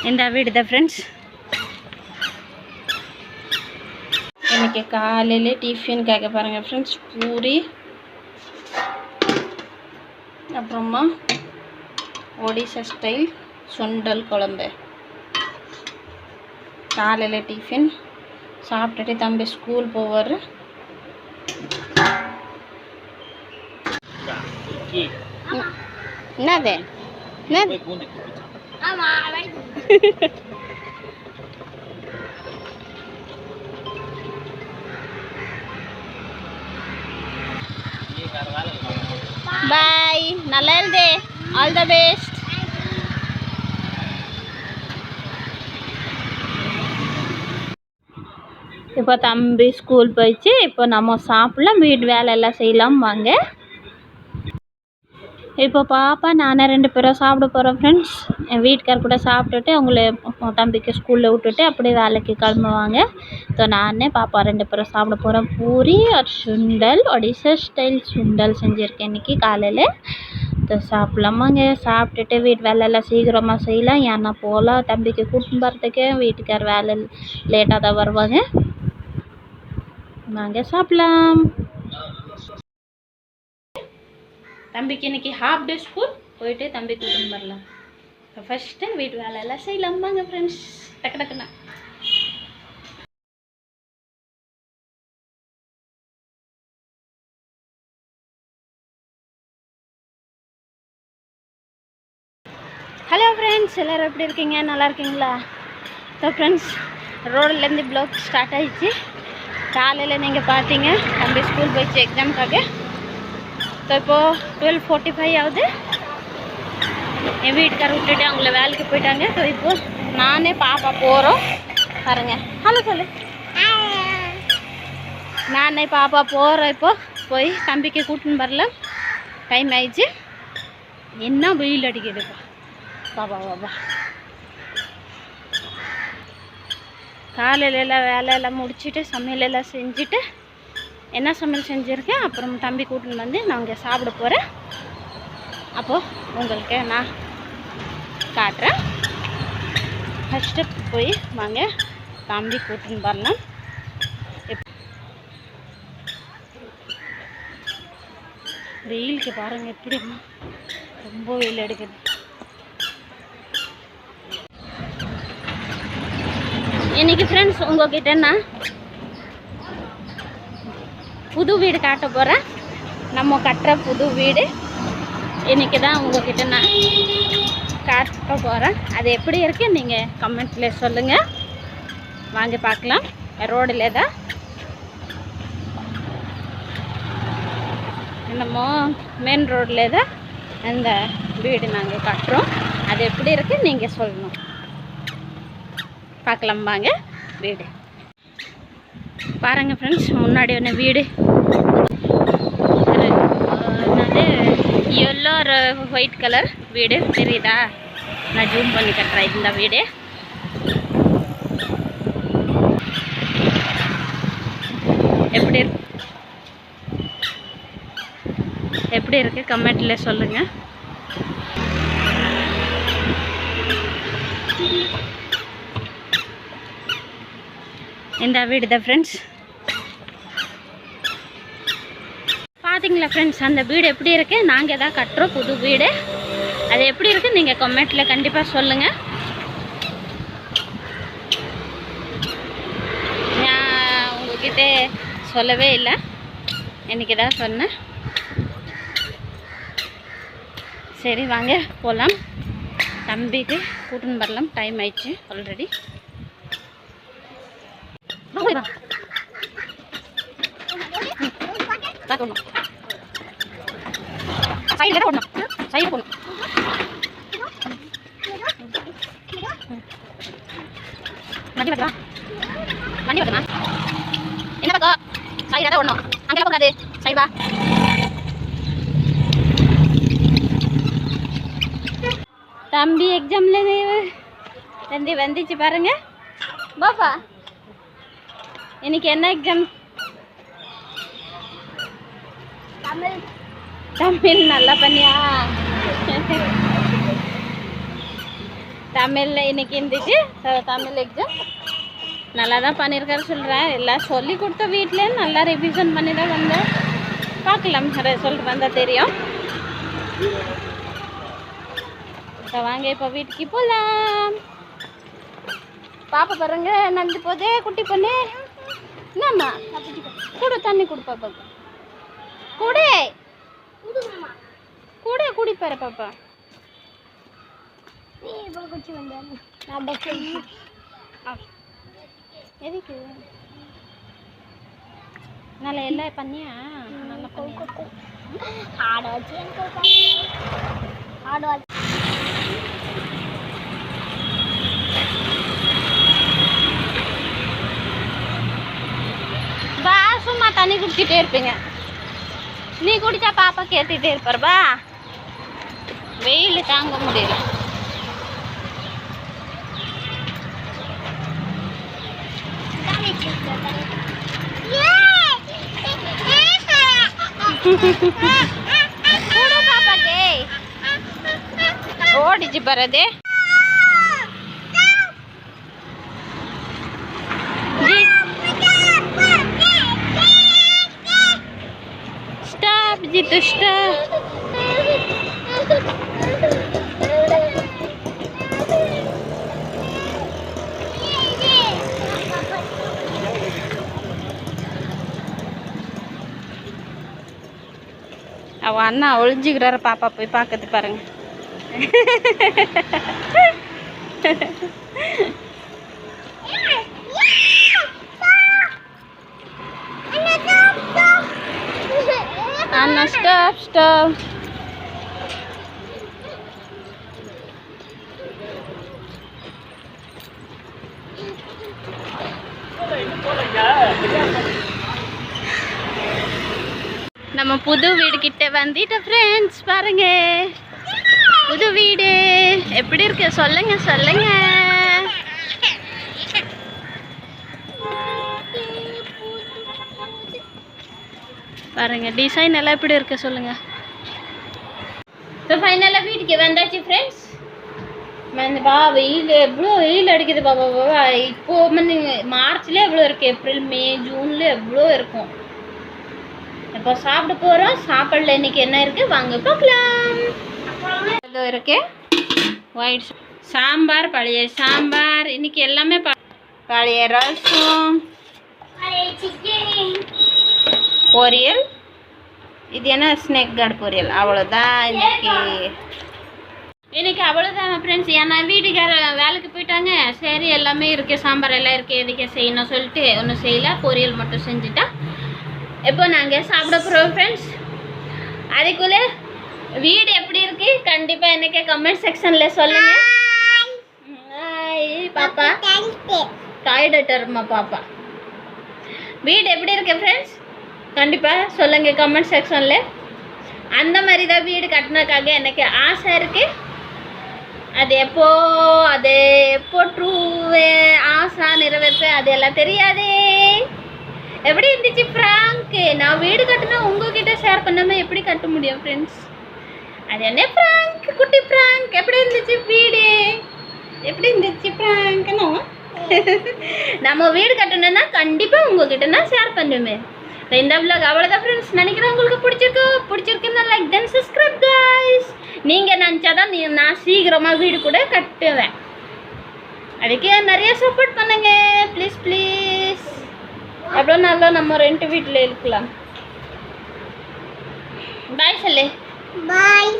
இந்த வீடு தான் ஃப்ரெண்ட்ஸ். இன்றைக்கி காலையில் டிஃபின் கேட்க பாருங்கள் ஃப்ரெண்ட்ஸ், பூரி அப்புறமா ஒடிசா ஸ்டைல் சுண்டல் குழம்பு. காலையில் டிஃபின் சாப்பிட்டுட்டு தம்பி ஸ்கூல் போவார். என்னது பாய், நல்லா இருந்தே, ஆல் த பெஸ்ட். இப்போ தம்பி ஸ்கூல் போயிடுச்சு. இப்போ நம்ம சாப்பிடலாம், வீட்டு வேலை எல்லாம் செய்யலாம் வாங்க. இப்போ பாப்பா நானே 2 பேரும் சாப்பிட போகிறோம் ஃப்ரெண்ட்ஸ். என் வீட்டுக்கார் கூட சாப்பிட்டுட்டு அவங்கள தம்பிக்கு ஸ்கூலில் விட்டுட்டு அப்படியே வேலைக்கு கிளம்புவாங்க. ஸோ நானே பாப்பா 2 பேரும் சாப்பிட போகிறோம். பூரி ஒரு சுண்டல், ஒடிசா ஸ்டைல் சுண்டல் செஞ்சுருக்கேன் இன்றைக்கி காலையில். ஸோ சாப்பிட்லாமாங்க. சாப்பிட்டுட்டு வீட்டு வேலை எல்லாம் சீக்கிரமாக செய்யலாம். ஏன்னா போகலாம் தம்பிக்கு கூட்டின்னு போகிறதுக்கு. வீட்டுக்கார் வேலை லேட்டாக தான் வருவாங்க. நாங்கள் சாப்பிட்லாம். தம்பிக்கு இன்றைக்கி ஹாஃப் டே ஸ்கூல், போயிட்டு தம்பி கூட்டின்னு வரலாம். இப்போ ஃபஸ்ட்டு வீட்டு வேலை எல்லாம் செய்யலாம் வாங்க ஃப்ரெண்ட்ஸ். டக்கு டக்குண்ணா ஹலோ ஃப்ரெண்ட்ஸ், எல்லோரும் எப்படி இருக்கீங்க? நல்லா இருக்கீங்களா? ஸோ ஃப்ரெண்ட்ஸ், ரோட்லேருந்து ப்ளாக் ஸ்டார்ட் ஆகிடுச்சு. காலையில் நீங்கள் பார்த்தீங்க தம்பி ஸ்கூல் போயிடுச்சு எக்ஸாமுக்காக. ஸோ இப்போது 12:45 ஆகுது. என் வீட்டுக்கார விட்டுட்டு அவங்கள வேலைக்கு போயிட்டாங்க. ஸோ இப்போது நானே பாப்பா போகிறோம் பாருங்கள். ஹலோ சொல்லு. நானே பாப்பா போகிறோம். இப்போது போய் தம்பிக்கு கூட்டின்னு வரலாம். டைம் ஆயிடுச்சு. என்ன வெயில் அடிக்குதுப்பா. பாபா பாபா காலையில எல்லாம் வேலையெல்லாம் முடிச்சுட்டு சமையலெல்லாம் செஞ்சுட்டு, என்ன சமையல் செஞ்சுருக்கேன் அப்புறம் தம்பி கூட்டின்னு வந்து நான் இங்கே சாப்பிட போகிறேன். அப்போது உங்களுக்கு நான் காட்டுறேன். ஃபஸ்ட்டு போய் வாங்க தம்பி கூட்டின்னு வரலாம். வெயிலுக்கு பாருங்கள் எப்படி ரொம்ப வெயில் எடுக்குது. இன்றைக்கி ஃப்ரெண்ட்ஸ் உங்கள்கிட்ட நான் புது வீடு காட்ட போகிறேன். நம்ம கட்டுற புது வீடு இன்றைக்கி தான் உங்கள்கிட்ட நான் காட்ட போகிறேன். அது எப்படி இருக்குது நீங்கள் கமெண்ட்டில் சொல்லுங்கள். வாங்க பார்க்கலாம். ரோடில் தான் நம்ம மெயின் ரோடில் தான் அந்த வீடு நாங்கள் கட்டுறோம். அது எப்படி இருக்குது நீங்கள் சொல்லணும். பார்க்கலாம் வாங்க வீடு. பாருங்கள் ஃப்ரெண்ட்ஸ், முன்னாடி ஒன்று வீடு என்னது எல்லோ ஒயிட் கலர் வீடு தெரியுதா? நான் ஜூம் பண்ணி கட்டுறேன். இந்த வீடு எப்படி இருக்கு கமெண்ட்டில் சொல்லுங்கள். இந்த வீடு தான் ஃப்ரெண்ட்ஸ். பார்த்தீங்களா ஃப்ரெண்ட்ஸ், அந்த வீடு எப்படி இருக்குது? நாங்கள் தான் கட்டுறோம் புது வீடு. அது எப்படி இருக்குது நீங்கள் கமெண்ட்டில் கண்டிப்பாக சொல்லுங்கள். நான் உங்கள்கிட்ட சொல்லவே இல்லை, இன்றைக்கி தான் சொன்னேன். சரி வாங்க போகலாம். தம்பிக்கு கூட்டின்னு வரலாம். டைம் ஆயிடுச்சு ஆல்ரெடி. சைடில் போடணும், சைடில் போடணும். வண்டி வைக்கலாம், வண்டி வைக்கலாம். என்ன பக்கம்? சைடாக தான் ஓடணும். அங்கே போகாது, சைடா. தம்பி எக்ஸாமில் தம்பி வந்துச்சு பாருங்க. பாப்பா இன்னைக்கு என்ன எக்ஸாம்? தமிழ் நல்லா பண்ணியா? தமிழில் இன்னைக்கு இருந்துச்சு தமிழ் எக்ஸாம் நல்லா தான் பண்ணியிருக்காரு சொல்கிறேன். எல்லாம் சொல்லி கொடுத்த வீட்டிலே நல்லா ரிவிஷன் பண்ணி தான் வந்தேன். பார்க்கலாம் ரிசல்ட் வந்தால் தெரியும். வாங்க இப்போ வீட்டுக்கு போகலாம். பாப்பா பாருங்க நடந்து போதே குட்டி பொண்ணு. என்னம்மா கொடு தண்ணி கொடு பாப்பாக்கு. கொடு கூட குடிப்பாரு பாப்பா. எதுக்கு நல்லா எல்லாம் பண்ணியா? நல்லா பண்ணியா? பா சும்மா தண்ணி குடிச்சிட்டே இருப்பீங்க. நீ குடிச்சா பாப்பா கேட்டுட்டே இருப்பார். பா வெயில் தாங்க முடியல. பாப்பாக்கு ஓடிச்சு பரதே. Stop Jitu stop. அவன் அண்ணா ஒழிஞ்சுக்கிறாரு. பாப்பா போய் பார்க்கறது பாருங்க. அண்ணா ஸ்டாப் ஸ்டாப். நம்ம புது வீடு கிட்ட வந்துட்டோம் ஃப்ரெண்ட்ஸ். பாருங்க புது வீடு எப்படி இருக்கு சொல்லுங்க சொல்லுங்க. பாருங்க டிசைன் எல்லாம் எப்படி இருக்கு சொல்லுங்க. ஸோ ஃபைனலாக வீட்டுக்கு வந்தாச்சு ஃப்ரெண்ட்ஸ். பா வெயில் எவ்வளோ வெயில் அடிக்குது பாப்பா. பாபா இப்போ மார்ச்ல எவ்வளோ இருக்கு, ஏப்ரல் மே ஜூன்ல எவ்வளோ இருக்கும். இப்போ சாப்பிட போகிறோம். சாப்பாடில் இன்னைக்கு என்ன இருக்குது வாங்க பார்க்கலாம். ஏதோ இருக்கு ஒயிட் சாம்பார், பழைய சாம்பார். இன்னைக்கு எல்லாமே பழைய ரசம், பொரியல். இது என்ன ஸ்னேக் கார்டு பொரியல். அவ்வளோதான் இன்னைக்கு அவ்வளோதான் ஃப்ரெண்ட்ஸ். ஏன்னா வீட்டுக்கார வேலைக்கு போயிட்டாங்க. சரி எல்லாமே இருக்குது, சாம்பார் எல்லாம் இருக்குது, எதுக்கே செய்யணும் சொல்லிட்டு ஒன்றும் செய்யலை. பொரியல் மட்டும் செஞ்சுட்டா இப்போ நாங்கள் சாப்பிட போகிறோம் ஃப்ரெண்ட்ஸ். அதுக்குள்ளே வீடு எப்படி இருக்கு கண்டிப்பாக எனக்கு கமெண்ட் செக்ஷனில் சொல்லுங்கள். பாப்பா டாய்லெட்டர்மா பாப்பா. வீடு எப்படி இருக்கு ஃப்ரெண்ட்ஸ் கண்டிப்பாக சொல்லுங்கள் கமெண்ட் செக்ஷனில். அந்த மாதிரி தான் வீடு கட்டினதுக்காக எனக்கு ஆசை இருக்குது. அது எப்போ ட்ரூவே ஆசை நிறைவேற்பேன் அது எல்லாம் தெரியாதே. எப்படி இருந்துச்சு ஃப்ராங்க்? நான் வீடு கட்டினா உங்ககிட்ட ஷேர் பண்ணாமல் எப்படி கட்ட முடியும் ஃப்ரெண்ட்ஸ்? அது என்ன ஃப்ராங்க், குட்டி ஃப்ராங்க். எப்படி இருந்துச்சு வீடு? எப்படி இருந்துச்சு ஃப்ராங்க்னா நம்ம வீடு கட்டணும்னா கண்டிப்பாக உங்ககிட்ட நான் ஷேர் பண்ணுவேன். இந்த vlog அவ்வளோதான் ஃப்ரெண்ட்ஸ். நினைக்கிறேன் உங்களுக்கு பிடிச்சிருக்குன்னா லைக் தென் சப்ஸ்கிரைப் கைஸ். நீங்கள் நினச்சாதான் நான் சீக்கிரமாக வீடு கூட கட்டுவேன். அதுக்கு நிறைய சப்போர்ட் பண்ணுங்க ப்ளீஸ் ப்ளீஸ். எவ்வளோ நல்லா நம்ம ரெண்ட் வீட்டில் இருக்கலாம். பாய் சொல்லு. பாய்.